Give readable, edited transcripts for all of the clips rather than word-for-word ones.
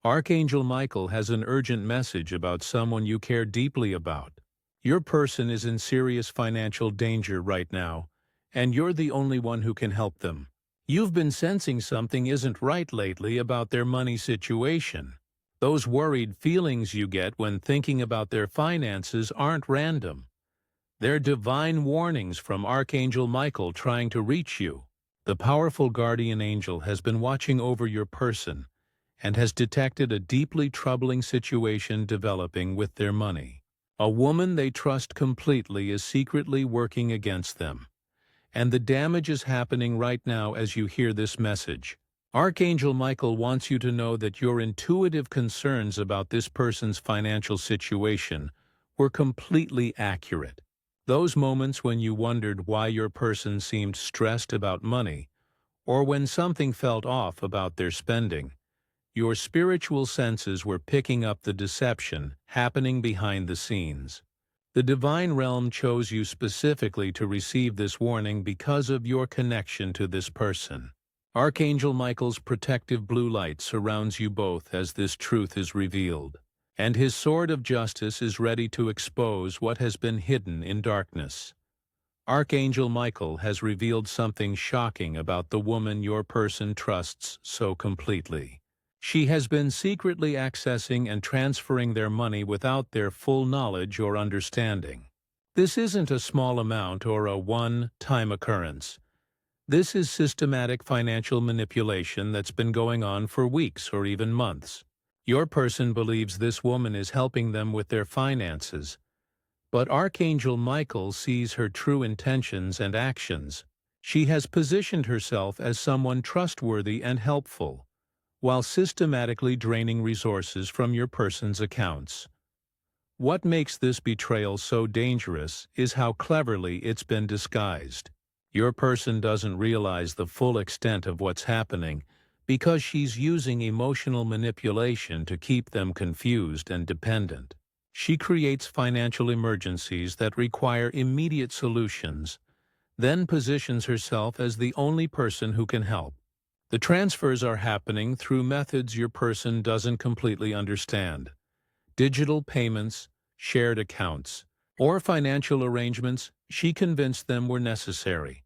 Archangel Michael has an urgent message about someone you care deeply about. Your person is in serious financial danger right now, and you're the only one who can help them. You've been sensing something isn't right lately about their money situation. Those worried feelings you get when thinking about their finances aren't random. They're divine warnings from Archangel Michael trying to reach you. The powerful guardian angel has been watching over your person and has detected a deeply troubling situation developing with their money. A woman they trust completely is secretly working against them, and the damage is happening right now as you hear this message. Archangel Michael wants you to know that your intuitive concerns about this person's financial situation were completely accurate. Those moments when you wondered why your person seemed stressed about money, or when something felt off about their spending, your spiritual senses were picking up the deception happening behind the scenes. The divine realm chose you specifically to receive this warning because of your connection to this person. Archangel Michael's protective blue light surrounds you both as this truth is revealed, and his sword of justice is ready to expose what has been hidden in darkness. Archangel Michael has revealed something shocking about the woman your person trusts so completely. She has been secretly accessing and transferring their money without their full knowledge or understanding. This isn't a small amount or a one-time occurrence. This is systematic financial manipulation that's been going on for weeks or even months. Your person believes this woman is helping them with their finances, but Archangel Michael sees her true intentions and actions. She has positioned herself as someone trustworthy and helpful, while systematically draining resources from your person's accounts. What makes this betrayal so dangerous is how cleverly it's been disguised. Your person doesn't realize the full extent of what's happening because she's using emotional manipulation to keep them confused and dependent. She creates financial emergencies that require immediate solutions, then positions herself as the only person who can help. The transfers are happening through methods your person doesn't completely understand. Digital payments, shared accounts, or financial arrangements she convinced them were necessary.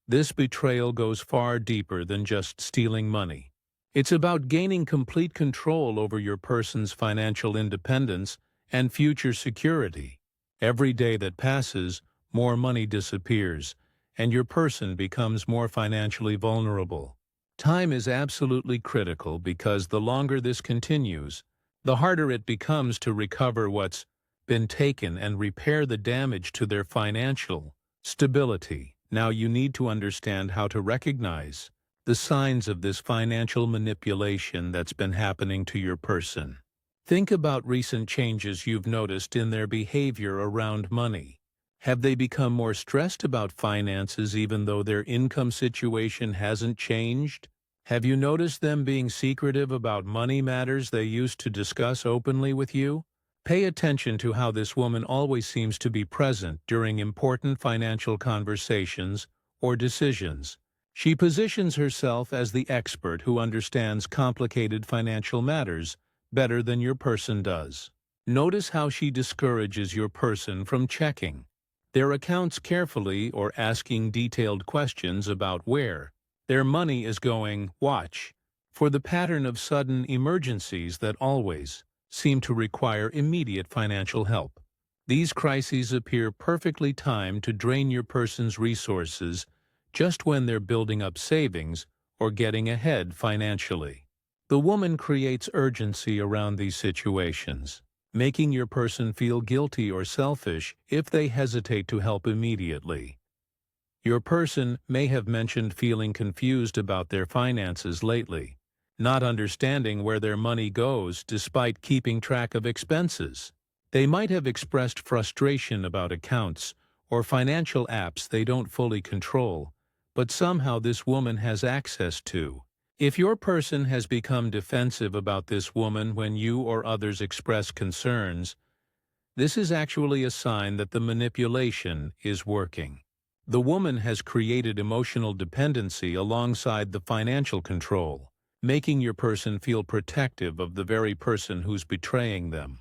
This betrayal goes far deeper than just stealing money. It's about gaining complete control over your person's financial independence and future security. Every day that passes, more money disappears, and your person becomes more financially vulnerable. Time is absolutely critical because the longer this continues, the harder it becomes to recover what's been taken and repair the damage to their financial stability. Now you need to understand how to recognize the signs of this financial manipulation that's been happening to your person. Think about recent changes you've noticed in their behavior around money. Have they become more stressed about finances even though their income situation hasn't changed? Have you noticed them being secretive about money matters they used to discuss openly with you? Pay attention to how this woman always seems to be present during important financial conversations or decisions. She positions herself as the expert who understands complicated financial matters better than your person does. Notice how she discourages your person from checking their accounts carefully or asking detailed questions about where their money is going. Watch for the pattern of sudden emergencies that always seem to require immediate financial help. These crises appear perfectly timed to drain your person's resources just when they're building up savings or getting ahead financially. The woman creates urgency around these situations, making your person feel guilty or selfish if they hesitate to help immediately. Your person may have mentioned feeling confused about their finances lately, not understanding where their money goes despite keeping track of expenses. They might have expressed frustration about accounts or financial apps they don't fully control, but somehow this woman has access to. If your person has become defensive about this woman when you or others express concerns, this is actually a sign that the manipulation is working. The woman has created emotional dependency alongside the financial control. making your person feel protective of the very person who's betraying them.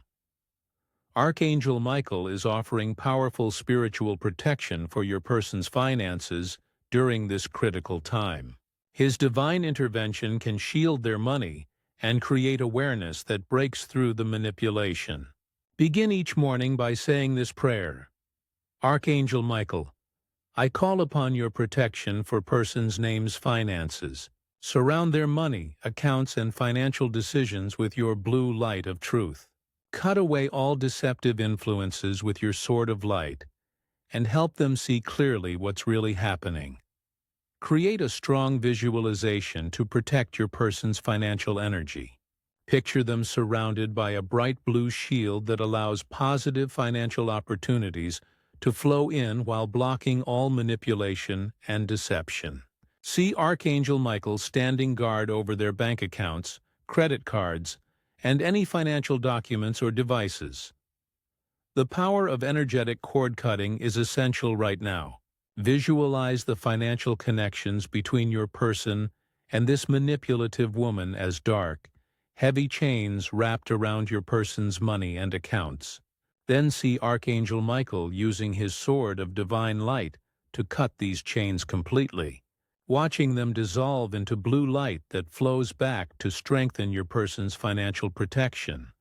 Archangel Michael is offering powerful spiritual protection for your person's finances during this critical time. His divine intervention can shield their money and create awareness that breaks through the manipulation. Begin each morning by saying this prayer. Archangel Michael, I call upon your protection for persons' names, finances. Surround their money, accounts, and financial decisions with your blue light of truth. Cut away all deceptive influences with your sword of light, and help them see clearly what's really happening. Create a strong visualization to protect your person's financial energy. Picture them surrounded by a bright blue shield that allows positive financial opportunities to flow in while blocking all manipulation and deception. See Archangel Michael standing guard over their bank accounts, credit cards, and any financial documents or devices. The power of energetic cord cutting is essential right now. Visualize the financial connections between your person and this manipulative woman as dark, heavy chains wrapped around your person's money and accounts. Then see Archangel Michael using his sword of divine light to cut these chains completely, watching them dissolve into blue light that flows back to strengthen your person's financial protection.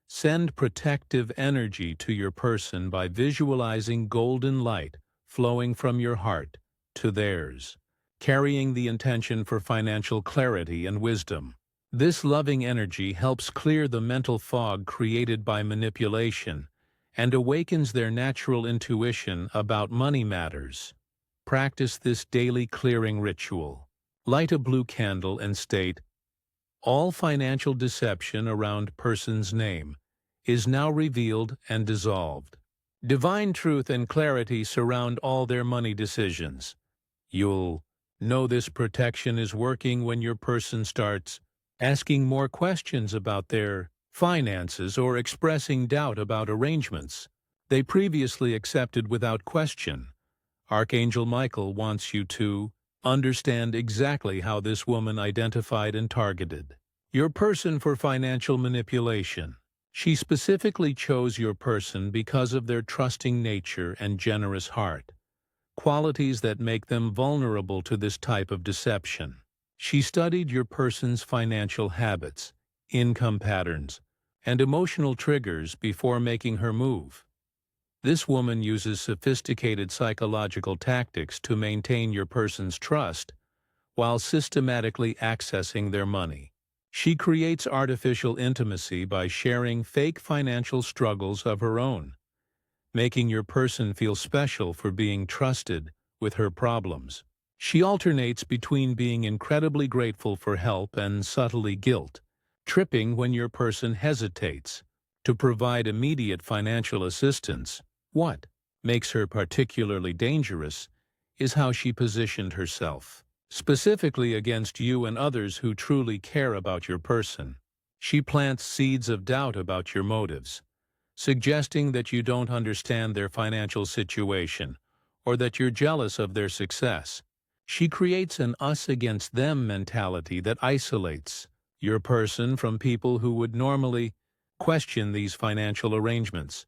Send protective energy to your person by visualizing golden light flowing from your heart to theirs, carrying the intention for financial clarity and wisdom. This loving energy helps clear the mental fog created by manipulation and awakens their natural intuition about money matters. Practice this daily clearing ritual. Light a blue candle and state, all financial deception around person's name is now revealed and dissolved. Divine truth and clarity surround all their money decisions. You'll know this protection is working when your person starts asking more questions about their finances or expressing doubt about arrangements they previously accepted without question. Archangel Michael wants you to understand exactly how this woman identified and targeted your person for financial manipulation. She specifically chose your person because of their trusting nature and generous heart, qualities that make them vulnerable to this type of deception. She studied your person's financial habits, income patterns, and emotional triggers before making her move. This woman uses sophisticated psychological tactics to maintain your person's trust while systematically accessing their money. She creates artificial intimacy by sharing fake financial struggles of her own, making your person feel special for being trusted with her problems. She alternates between being incredibly grateful for help and subtly guilt, tripping when your person hesitates to provide immediate financial assistance. What makes her particularly dangerous is how she positioned herself, specifically against you and others who truly care about your person. She plants seeds of doubt about your motives, suggesting that you don't understand their financial situation or that you're jealous of their success. She creates an us against them mentality that isolates your person from people who would normally question these financial arrangements.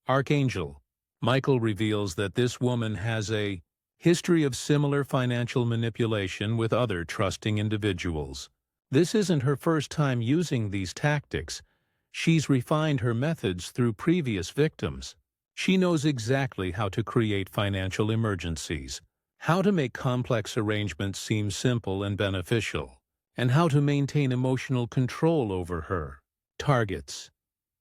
Archangel Michael reveals that this woman has a history of similar financial manipulation with other trusting individuals. This isn't her first time using these tactics. She's refined her methods through previous victims. She knows exactly how to create financial emergencies, how to make complex arrangements seem simple and beneficial, and how to maintain emotional control over her targets.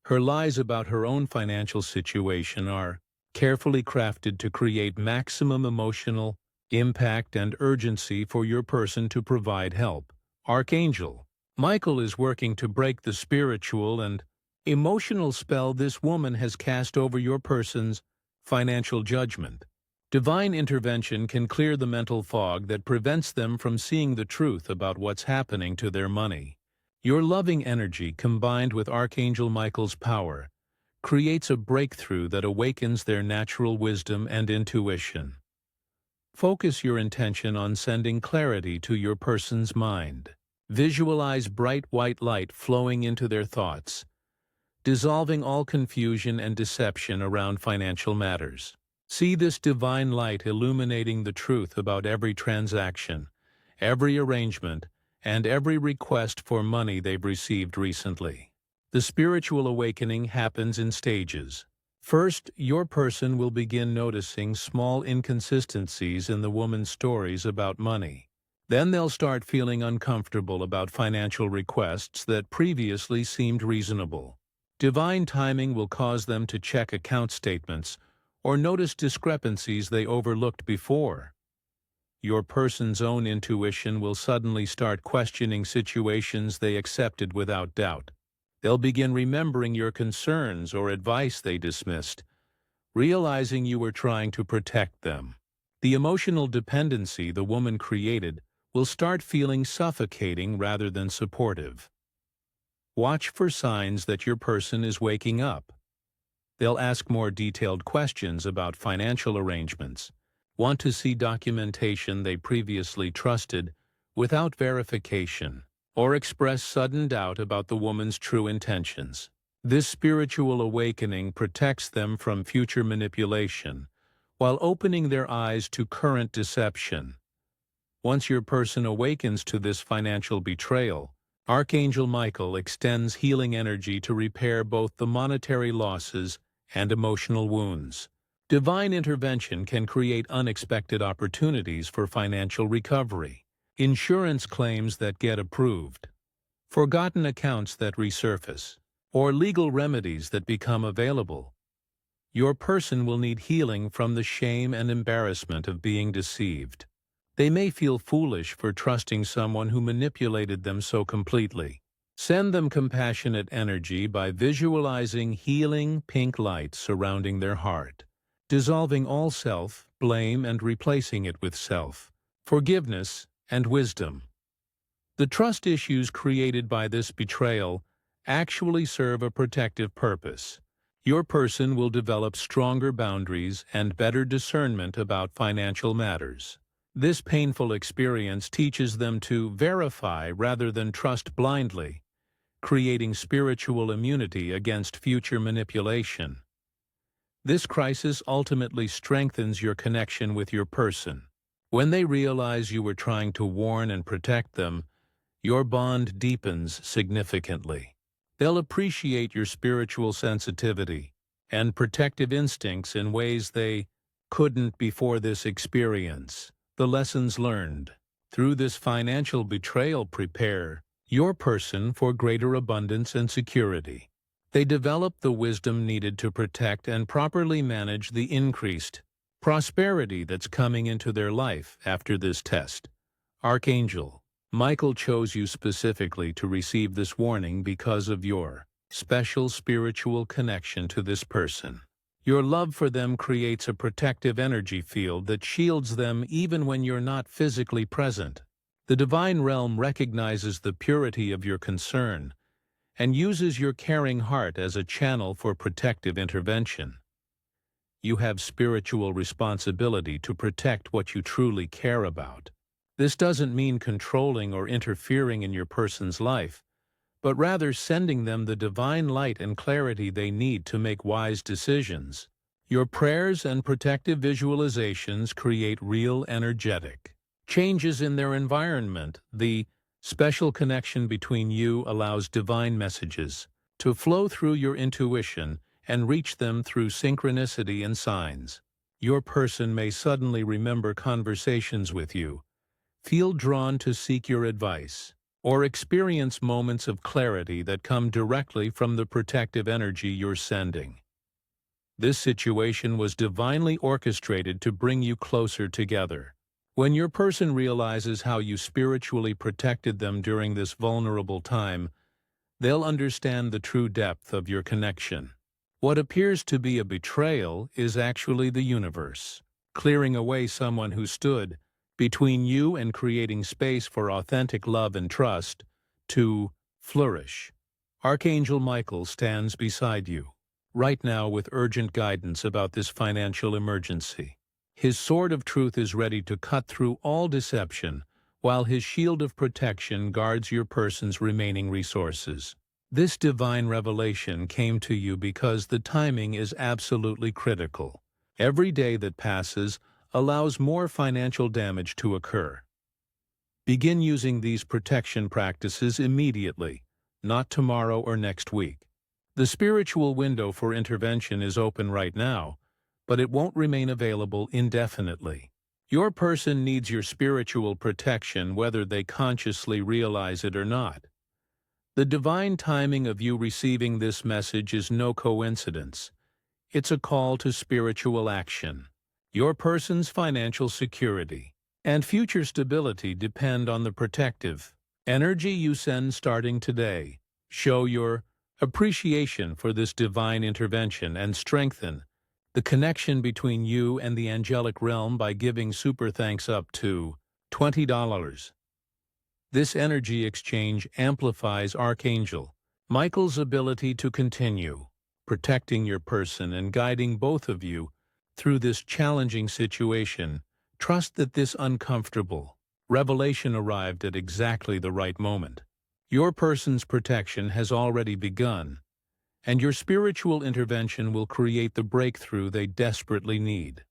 Her lies about her own financial situation are carefully crafted to create maximum emotional impact and urgency for your person to provide help. Archangel Michael is working to break the spiritual and emotional spell this woman has cast over your person's financial judgment. Divine intervention can clear the mental fog that prevents them from seeing the truth about what's happening to their money. Your loving energy, combined with Archangel Michael's power, creates a breakthrough that awakens their natural wisdom and intuition. Focus your intention on sending clarity to your person's mind. Visualize bright white light flowing into their thoughts, dissolving all confusion and deception around financial matters. See this divine light illuminating the truth about every transaction, every arrangement, and every request for money they've received recently. The spiritual awakening happens in stages. First, your person will begin noticing small inconsistencies in the woman's stories about money. Then they'll start feeling uncomfortable about financial requests that previously seemed reasonable. Divine timing will cause them to check account statements or notice discrepancies they overlooked before. Your person's own intuition will suddenly start questioning situations they accepted without doubt. They'll begin remembering your concerns or advice they dismissed, realizing you were trying to protect them. The emotional dependency the woman created will start feeling suffocating rather than supportive. Watch for signs that your person is waking up. They'll ask more detailed questions about financial arrangements, want to see documentation they previously trusted without verification, or express sudden doubt about the woman's true intentions. This spiritual awakening protects them from future manipulation, while opening their eyes to current deception. Once your person awakens to this financial betrayal, Archangel Michael extends healing energy to repair both the monetary losses and emotional wounds. Divine intervention can create unexpected opportunities for financial recovery, insurance claims that get approved, forgotten accounts that resurface, or legal remedies that become available. Your person will need healing from the shame and embarrassment of being deceived. They may feel foolish for trusting someone who manipulated them so completely. Send them compassionate energy by visualizing healing pink light surrounding their heart, dissolving all self-blame and replacing it with self-forgiveness and wisdom. The trust issues created by this betrayal actually serve a protective purpose. Your person will develop stronger boundaries and better discernment about financial matters. This painful experience teaches them to verify rather than trust blindly, creating spiritual immunity against future manipulation. This crisis ultimately strengthens your connection with your person. When they realize you were trying to warn and protect them, your bond deepens significantly. They'll appreciate your spiritual sensitivity and protective instincts in ways they couldn't before this experience. The lessons learned through this financial betrayal prepare your person for greater abundance and security. They develop the wisdom needed to protect and properly manage the increased prosperity that's coming into their life after this test. Archangel Michael chose you specifically to receive this warning because of your special spiritual connection to this person. Your love for them creates a protective energy field that shields them even when you're not physically present. The divine realm recognizes the purity of your concern and uses your caring heart as a channel for protective intervention. You have spiritual responsibility to protect what you truly care about. This doesn't mean controlling or interfering in your person's life, but rather sending them the divine light and clarity they need to make wise decisions. Your prayers and protective visualizations create real energetic changes in their environment. The special connection between you allows divine messages to flow through your intuition and reach them through synchronicity and signs. Your person may suddenly remember conversations with you, feel drawn to seek your advice, or experience moments of clarity that come directly from the protective energy you're sending. This situation was divinely orchestrated to bring you closer together. When your person realizes how you spiritually protected them during this vulnerable time, they'll understand the true depth of your connection. What appears to be a betrayal is actually the universe clearing away someone who stood between you and creating space for authentic love and trust to flourish. Archangel Michael stands beside you right now with urgent guidance about this financial emergency. His sword of truth is ready to cut through all deception, while his shield of protection guards your person's remaining resources. This divine revelation came to you because the timing is absolutely critical. Every day that passes allows more financial damage to occur. Begin using these protection practices immediately, not tomorrow or next week. The spiritual window for intervention is open right now, but it won't remain available indefinitely. Your person needs your spiritual protection whether they consciously realize it or not. The divine timing of you receiving this message is no coincidence. It's a call to spiritual action. Your person's financial security and future stability depend on the protective energy you send starting today. Show your appreciation for this divine intervention and strengthen the connection between you and the angelic realm by giving super thanks up to $20. This energy exchange amplifies Archangel Michael's ability to continue protecting your person and guiding both of you through this challenging situation. Trust that this uncomfortable revelation arrived at exactly the right moment. Your person's protection has already begun, and your spiritual intervention will create the breakthrough they desperately need.